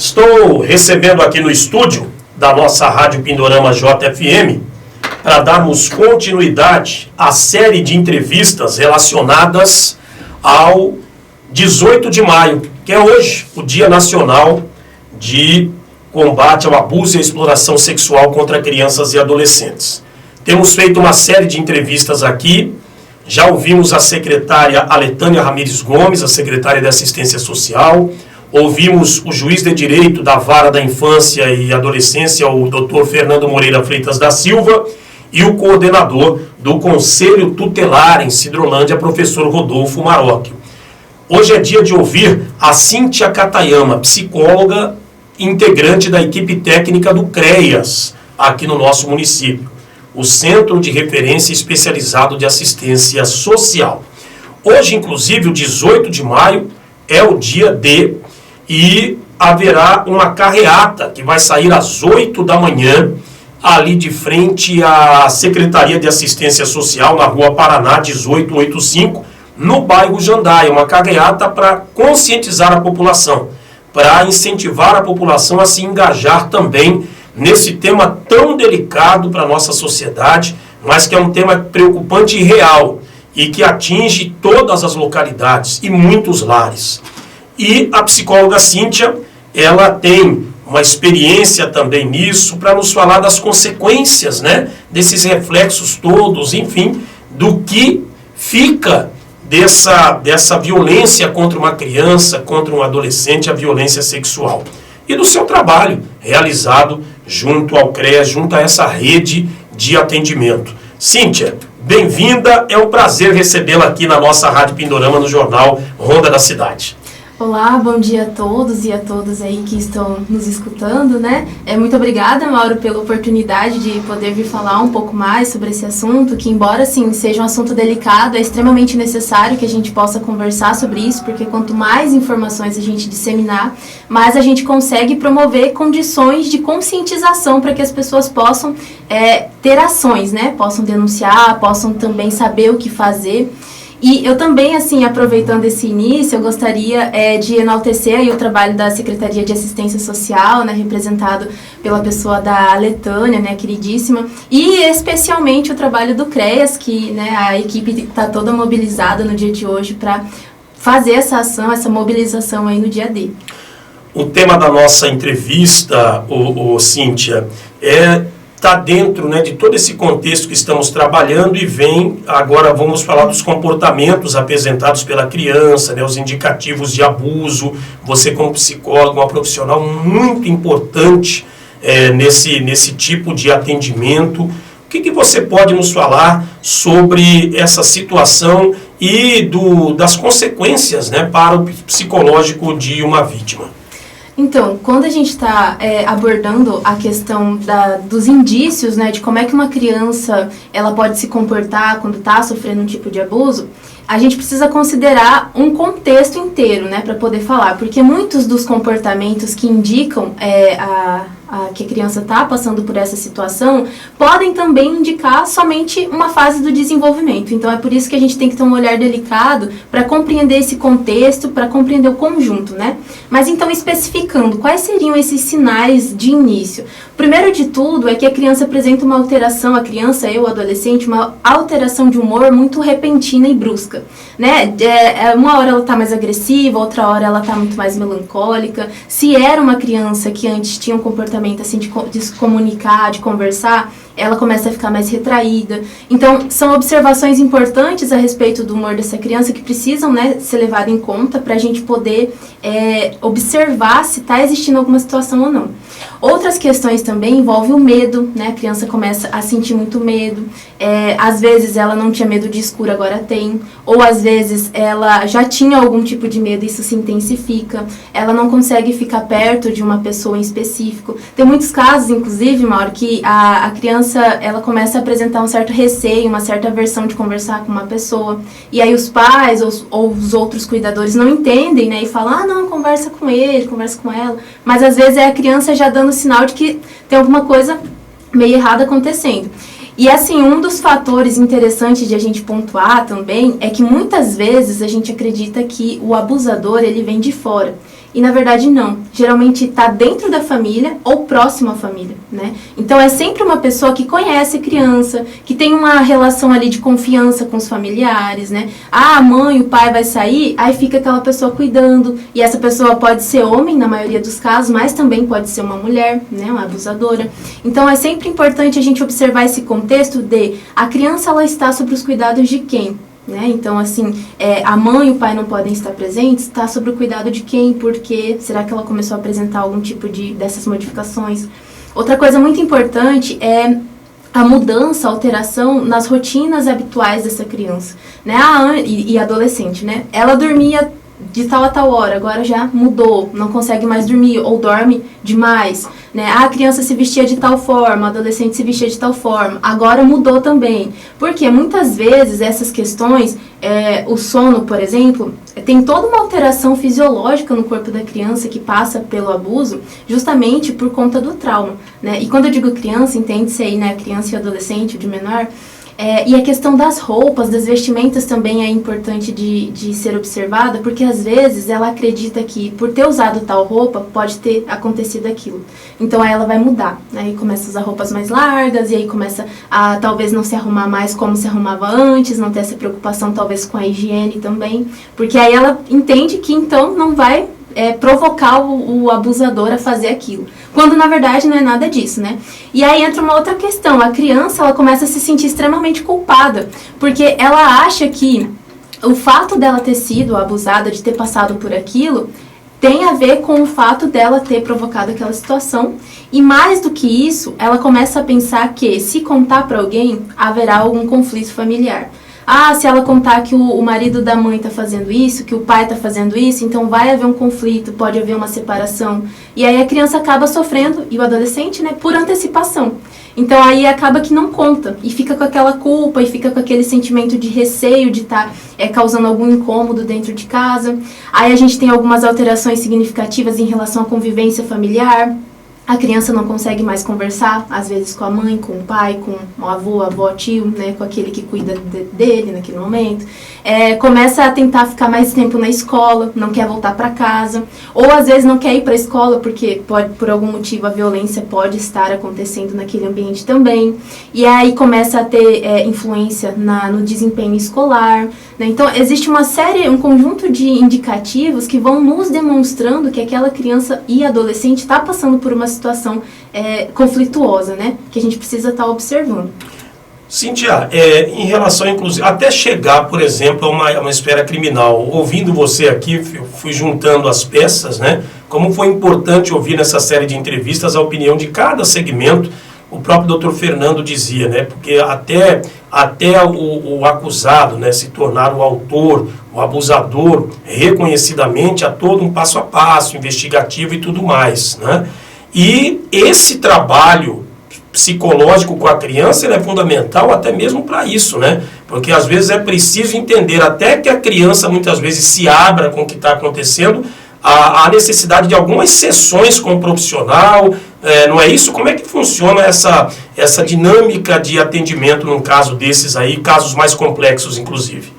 Estou recebendo aqui no estúdio da nossa Rádio Pindorama JFM para darmos continuidade à série de entrevistas relacionadas ao 18 de maio, que é hoje o Dia Nacional de Combate ao Abuso e à Exploração Sexual contra Crianças e Adolescentes. Temos feito uma série de entrevistas aqui. Já ouvimos a secretária Aletânia Ramires Gomes, a secretária de Assistência Social. Ouvimos o juiz de direito da Vara da Infância e Adolescência, o Dr. Fernando Moreira Freitas da Silva, e o coordenador do Conselho Tutelar em Sidrolândia, professor Rodolfo Marocchio. Hoje é dia de ouvir a Cíntia Katayama, psicóloga integrante da equipe técnica do CREAS, aqui no nosso município, o Centro de Referência Especializado de Assistência Social. Hoje, inclusive, o 18 de maio, é o dia D, e haverá uma carreata que vai sair às 8 da manhã, ali de frente à Secretaria de Assistência Social, na Rua Paraná, 1885, no bairro Jandaia. Uma carreata para conscientizar a população, para incentivar a população a se engajar também nesse tema tão delicado para a nossa sociedade, mas que é um tema preocupante e real, e que atinge todas as localidades e muitos lares. E a psicóloga Cíntia, ela tem uma experiência também nisso, para nos falar das consequências, né, desses reflexos todos, enfim, do que fica dessa violência contra uma criança, contra um adolescente, a violência sexual. E do seu trabalho realizado junto ao CREAS, junto a essa rede de atendimento. Cíntia, bem-vinda, é um prazer recebê-la aqui na nossa Rádio Pindorama, no jornal Ronda da Cidade. Olá, bom dia a todos e a todas aí que estão nos escutando, né? Muito obrigada, Mauro, pela oportunidade de poder vir falar um pouco mais sobre esse assunto, que embora, sim, seja um assunto delicado, é extremamente necessário que a gente possa conversar sobre isso, porque quanto mais informações a gente disseminar, mais a gente consegue promover condições de conscientização para que as pessoas possam ter ações, né? Possam denunciar, possam também saber o que fazer. E eu também, assim, aproveitando esse início, eu gostaria de enaltecer aí o trabalho da Secretaria de Assistência Social, né, representado pela pessoa da Aletânia, né, queridíssima, e especialmente o trabalho do CREAS, que, né, a equipe está toda mobilizada no dia de hoje para fazer essa ação, essa mobilização aí no dia D. O tema da nossa entrevista, Cíntia, está dentro, né, de todo esse contexto que estamos trabalhando, e agora vamos falar dos comportamentos apresentados pela criança, né, os indicativos de abuso. Você, como psicólogo, uma profissional muito importante nesse tipo de atendimento. O que você pode nos falar sobre essa situação e das consequências, né, para o psicológico de uma vítima? Então, quando a gente está abordando a questão dos indícios, né, de como é que uma criança ela pode se comportar quando está sofrendo um tipo de abuso, a gente precisa considerar um contexto inteiro, né, para poder falar, porque muitos dos comportamentos que indicam que a criança está passando por essa situação podem também indicar somente uma fase do desenvolvimento. Então, é por isso que a gente tem que ter um olhar delicado para compreender esse contexto, para compreender o conjunto, né? Mas, então, especificando, quais seriam esses sinais de início? Primeiro de tudo é que a criança apresenta uma alteração, a criança e o adolescente, uma alteração de humor muito repentina e brusca, né? Uma hora ela está mais agressiva, outra hora ela está muito mais melancólica. Se era uma criança que antes tinha um comportamento assim de se comunicar, de conversar, ela começa a ficar mais retraída. Então, são observações importantes a respeito do humor dessa criança que precisam, né, ser levadas em conta para a gente poder observar se está existindo alguma situação ou não. Outras questões também envolvem o medo, né? A criança começa a sentir muito medo. Às vezes ela não tinha medo de escuro, agora tem. Ou às vezes ela já tinha algum tipo de medo e isso se intensifica. Ela não consegue ficar perto de uma pessoa em específico. Tem muitos casos, inclusive, Mauro, que a criança ela começa a apresentar um certo receio, uma certa aversão de conversar com uma pessoa. E aí os pais ou os outros cuidadores não entendem, né? E falam, não, conversa com ele, conversa com ela. Mas às vezes é a criança já dando sinal de que tem alguma coisa meio errada acontecendo. E assim, um dos fatores interessantes de a gente pontuar também é que muitas vezes a gente acredita que o abusador ele vem de fora. E na verdade não, geralmente está dentro da família ou próximo à família, né? Então é sempre uma pessoa que conhece a criança, que tem uma relação ali de confiança com os familiares, né? Ah, a mãe, o pai vai sair, aí fica aquela pessoa cuidando, e essa pessoa pode ser homem na maioria dos casos, mas também pode ser uma mulher, né? Uma abusadora. Então é sempre importante a gente observar esse contexto de a criança ela está sob os cuidados de quem? Né? Então, assim, a mãe e o pai não podem estar presentes, está sob o cuidado de quem, por quê? Será que ela começou a apresentar algum tipo dessas modificações? Outra coisa muito importante é a mudança, a alteração nas rotinas habituais dessa criança, né? E adolescente, né? Ela dormia de tal a tal hora, agora já mudou, não consegue mais dormir ou dorme demais, né? A criança se vestia de tal forma, o adolescente se vestia de tal forma, agora mudou também, porque muitas vezes essas questões, o sono, por exemplo, tem toda uma alteração fisiológica no corpo da criança que passa pelo abuso, justamente por conta do trauma, né? E quando eu digo criança, entende-se aí, né, criança e adolescente, de menor. E a questão das roupas, das vestimentas também é importante de ser observada, porque às vezes ela acredita que por ter usado tal roupa pode ter acontecido aquilo. Então aí ela vai mudar, né? E começa a usar roupas mais largas, e aí começa a talvez não se arrumar mais como se arrumava antes, não ter essa preocupação talvez com a higiene também, porque aí ela entende que então não vai provocar o abusador a fazer aquilo. Quando, na verdade, não é nada disso, né? E aí entra uma outra questão. A criança, ela começa a se sentir extremamente culpada, porque ela acha que o fato dela ter sido abusada, de ter passado por aquilo, tem a ver com o fato dela ter provocado aquela situação. E mais do que isso, ela começa a pensar que, se contar para alguém, haverá algum conflito familiar. Ah, se ela contar que o marido da mãe está fazendo isso, que o pai está fazendo isso, então vai haver um conflito, pode haver uma separação. E aí a criança acaba sofrendo, e o adolescente, né, por antecipação. Então aí acaba que não conta, e fica com aquela culpa, e fica com aquele sentimento de receio de estar causando algum incômodo dentro de casa. Aí a gente tem algumas alterações significativas em relação à convivência familiar. A criança não consegue mais conversar, às vezes com a mãe, com o pai, com o avô, a avó, tio, né, com aquele que cuida dele naquele momento. Começa a tentar ficar mais tempo na escola, não quer voltar para casa, ou às vezes não quer ir para a escola porque por algum motivo a violência pode estar acontecendo naquele ambiente também. E aí começa a ter influência no desempenho escolar, né? Então existe um conjunto de indicativos que vão nos demonstrando que aquela criança e adolescente está passando por uma situação conflituosa, né? Que a gente precisa estar observando. Cíntia, em relação, inclusive, até chegar, por exemplo, a uma esfera criminal, ouvindo você aqui, eu fui juntando as peças, né? Como foi importante ouvir nessa série de entrevistas a opinião de cada segmento. O próprio Dr. Fernando dizia, né? Porque até o acusado, né, se tornar o autor, o abusador, reconhecidamente, há todo um passo a passo, investigativo e tudo mais, né? E esse trabalho psicológico com a criança ele é fundamental até mesmo para isso, né? Porque às vezes é preciso entender, até que a criança muitas vezes se abra com o que está acontecendo, a necessidade de algumas sessões com o profissional, não é isso? Como é que funciona essa dinâmica de atendimento num caso desses aí, casos mais complexos inclusive?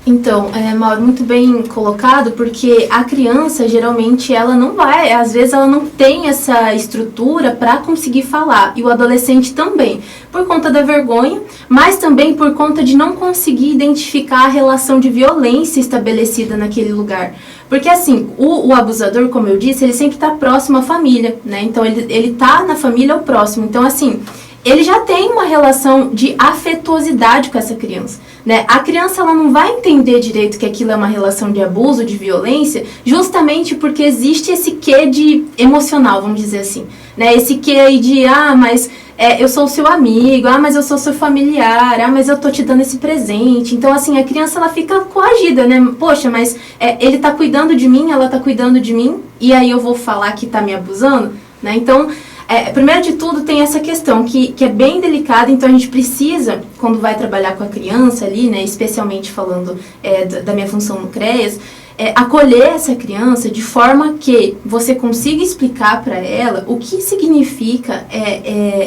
Então, Mauro, muito bem colocado, porque a criança, geralmente, ela não vai, às vezes ela não tem essa estrutura para conseguir falar, e o adolescente também, por conta da vergonha, mas também por conta de não conseguir identificar a relação de violência estabelecida naquele lugar. Porque, assim, o abusador, como eu disse, ele sempre está próximo à família, né? Então, ele está na família ou próximo. Então, assim, ele já tem uma relação de afetuosidade com essa criança, né? A criança ela não vai entender direito que aquilo é uma relação de abuso, de violência, justamente porque existe esse quê de emocional, vamos dizer assim, né? Esse quê aí de, mas eu sou o seu amigo, mas eu sou seu familiar, mas eu tô te dando esse presente. Então, assim, a criança ela fica coagida, né? Poxa, mas ele tá cuidando de mim, ela tá cuidando de mim, e aí eu vou falar que tá me abusando, né? Então, primeiro de tudo, tem essa questão que é bem delicada, então a gente precisa, quando vai trabalhar com a criança ali, né, especialmente falando da minha função no CREAS, acolher essa criança de forma que você consiga explicar para ela o que significa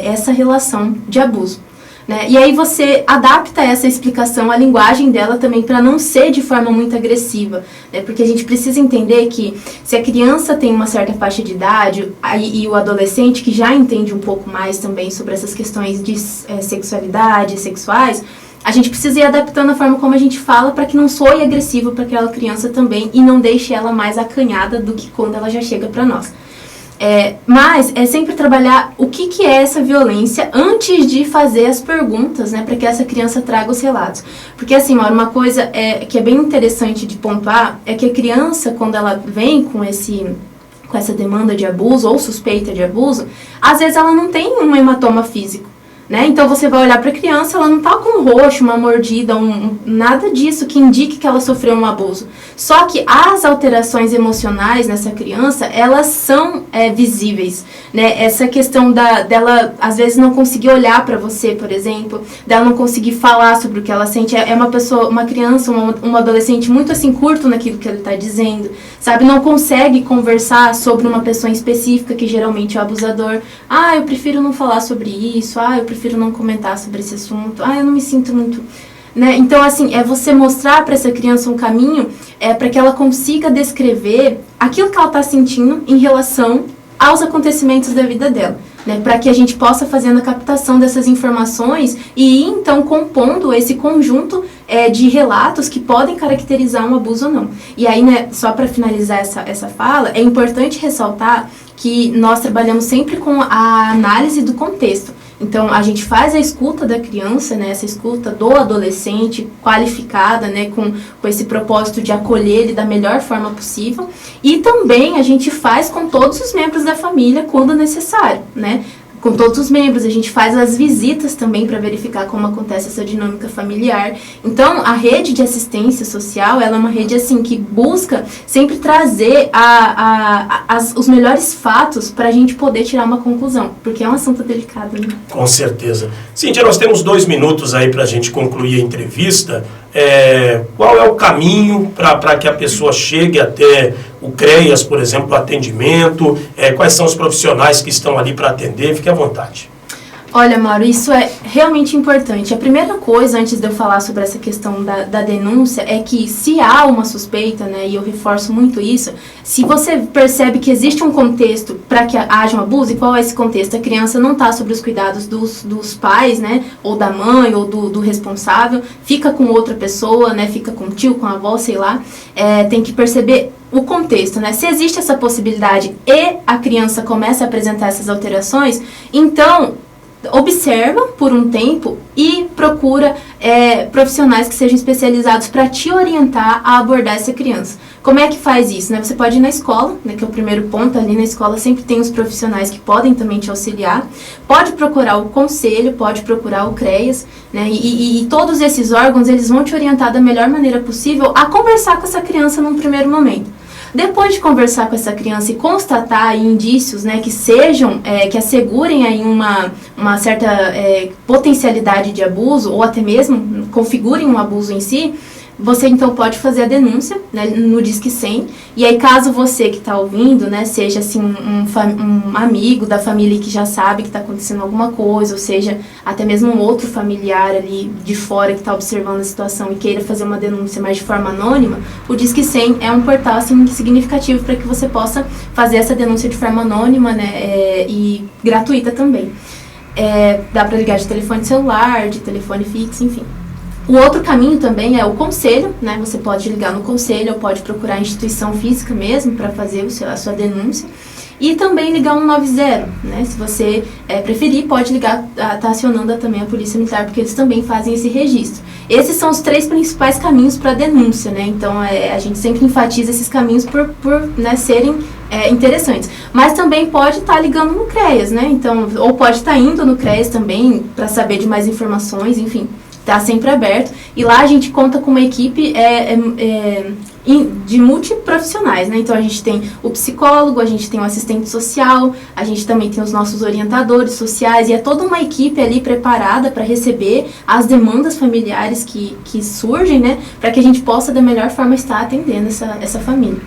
essa relação de abuso. né? E aí você adapta essa explicação, a linguagem dela também, para não ser de forma muito agressiva, né? Porque a gente precisa entender que se a criança tem uma certa faixa de idade e o adolescente que já entende um pouco mais também sobre essas questões de sexualidade, sexuais, a gente precisa ir adaptando a forma como a gente fala para que não soe agressivo para aquela criança também e não deixe ela mais acanhada do que quando ela já chega para nós. Mas é sempre trabalhar o que é essa violência antes de fazer as perguntas, né, para que essa criança traga os relatos. Porque assim, Mauro, uma coisa que é bem interessante de pontuar é que a criança, quando ela vem com essa demanda de abuso ou suspeita de abuso, às vezes ela não tem um hematoma físico. Né? Então você vai olhar para a criança, ela não está com um roxo, uma mordida, nada disso que indique que ela sofreu um abuso. Só que as alterações emocionais nessa criança, elas são visíveis. Né? Essa questão dela, às vezes, não conseguir olhar para você, por exemplo, dela não conseguir falar sobre o que ela sente. É uma criança, um adolescente muito assim curto naquilo que ele está dizendo, sabe? Não consegue conversar sobre uma pessoa específica, que geralmente é o abusador. Ah, eu prefiro não falar sobre isso. Ah, eu prefiro não comentar sobre esse assunto. Ah, eu não me sinto muito... Né? Então, assim, é você mostrar para essa criança um caminho para que ela consiga descrever aquilo que ela está sentindo em relação aos acontecimentos da vida dela. Né, para que a gente possa fazendo a captação dessas informações e ir, então, compondo esse conjunto de relatos que podem caracterizar um abuso ou não. E aí, né, só para finalizar essa fala, é importante ressaltar que nós trabalhamos sempre com a análise do contexto. Então, a gente faz a escuta da criança, né, essa escuta do adolescente qualificada, né, com esse propósito de acolher ele da melhor forma possível. E também a gente faz com todos os membros da família quando necessário, né? Com todos os membros, a gente faz as visitas também para verificar como acontece essa dinâmica familiar. Então, a rede de assistência social, ela é uma rede assim que busca sempre trazer os melhores fatos para a gente poder tirar uma conclusão, porque é um assunto delicado, né? Com certeza. Cíntia, nós temos 2 minutos aí para a gente concluir a entrevista. Qual é o caminho para que a pessoa chegue até o CREAS, por exemplo, o atendimento? Quais são os profissionais que estão ali para atender? Fique à vontade. Olha, Mauro, isso é realmente importante. A primeira coisa, antes de eu falar sobre essa questão da denúncia, é que se há uma suspeita, né, e eu reforço muito isso, se você percebe que existe um contexto para que haja um abuso, e qual é esse contexto? A criança não está sob os cuidados dos pais, né, ou da mãe, ou do responsável, fica com outra pessoa, né, fica com o tio, com a avó, sei lá, tem que perceber o contexto, né? Se existe essa possibilidade e a criança começa a apresentar essas alterações, então observa por um tempo e procura profissionais que sejam especializados para te orientar a abordar essa criança. Como é que faz isso? Né? Você pode ir na escola, né, que é o primeiro ponto. Ali na escola sempre tem os profissionais que podem também te auxiliar. Pode procurar o conselho, pode procurar o CREAS, né, e todos esses órgãos eles vão te orientar da melhor maneira possível a conversar com essa criança num primeiro momento. Depois de conversar com essa criança e constatar aí indícios, né, que sejam, que assegurem aí uma certa potencialidade de abuso, ou até mesmo configurem um abuso em si, você então pode fazer a denúncia, né, no Disque 100, e aí caso você que está ouvindo, né, seja assim um amigo da família que já sabe que está acontecendo alguma coisa, ou seja, até mesmo um outro familiar ali de fora que está observando a situação e queira fazer uma denúncia, mas de forma anônima, o Disque 100 é um portal assim significativo para que você possa fazer essa denúncia de forma anônima, né, e gratuita também. Dá para ligar de telefone celular, de telefone fixo, enfim. O outro caminho também é o conselho, né? Você pode ligar no conselho ou pode procurar a instituição física mesmo para fazer a sua denúncia. E também ligar 190, né? Se você preferir, pode ligar, tá acionando também a Polícia Militar, porque eles também fazem esse registro. Esses são os 3 principais caminhos para a denúncia, né? Então, a gente sempre enfatiza esses caminhos por né, serem interessantes. Mas também pode estar ligando no CREAS, né? Então, ou pode estar indo no CREAS também para saber de mais informações, enfim. Está sempre aberto, e lá a gente conta com uma equipe de multiprofissionais, né? Então a gente tem o psicólogo, a gente tem o assistente social, a gente também tem os nossos orientadores sociais, e é toda uma equipe ali preparada para receber as demandas familiares que surgem, né? Para que a gente possa da melhor forma estar atendendo essa família.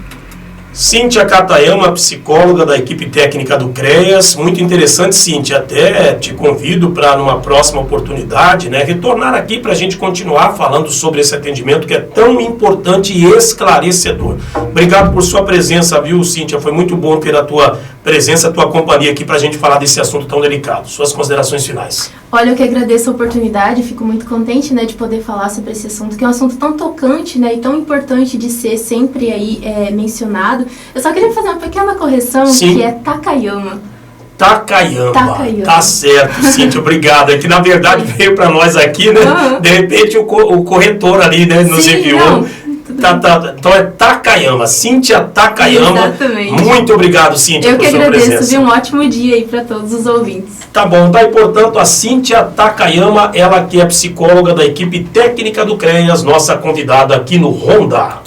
Cíntia Katayama, psicóloga da equipe técnica do CREAS. Muito interessante, Cíntia. Até te convido para, numa próxima oportunidade, né, retornar aqui para a gente continuar falando sobre esse atendimento que é tão importante e esclarecedor. Obrigado por sua presença, viu, Cíntia? Foi muito bom ter a tua presença, a tua companhia aqui para a gente falar desse assunto tão delicado. Suas considerações finais. Olha, eu que agradeço a oportunidade, fico muito contente, né, de poder falar sobre esse assunto, que é um assunto tão tocante, né, e tão importante de ser sempre aí mencionado. Eu só queria fazer uma pequena correção, Sim. Que é Takayama. Takayama. Tá certo, Cíntia, obrigado. É que na verdade veio para nós aqui, né? Uhum. De repente o corretor ali, né, nos enviou. Não. Então é Takayama, Cíntia Takayama. Exatamente. Muito obrigado, Cíntia, Eu por que sua agradeço, presença. viu? Um ótimo dia aí para todos os ouvintes. Tá bom, tá aí, portanto, a Cíntia Takayama, ela que é psicóloga da equipe técnica do CREAS, nossa convidada aqui no Ronda.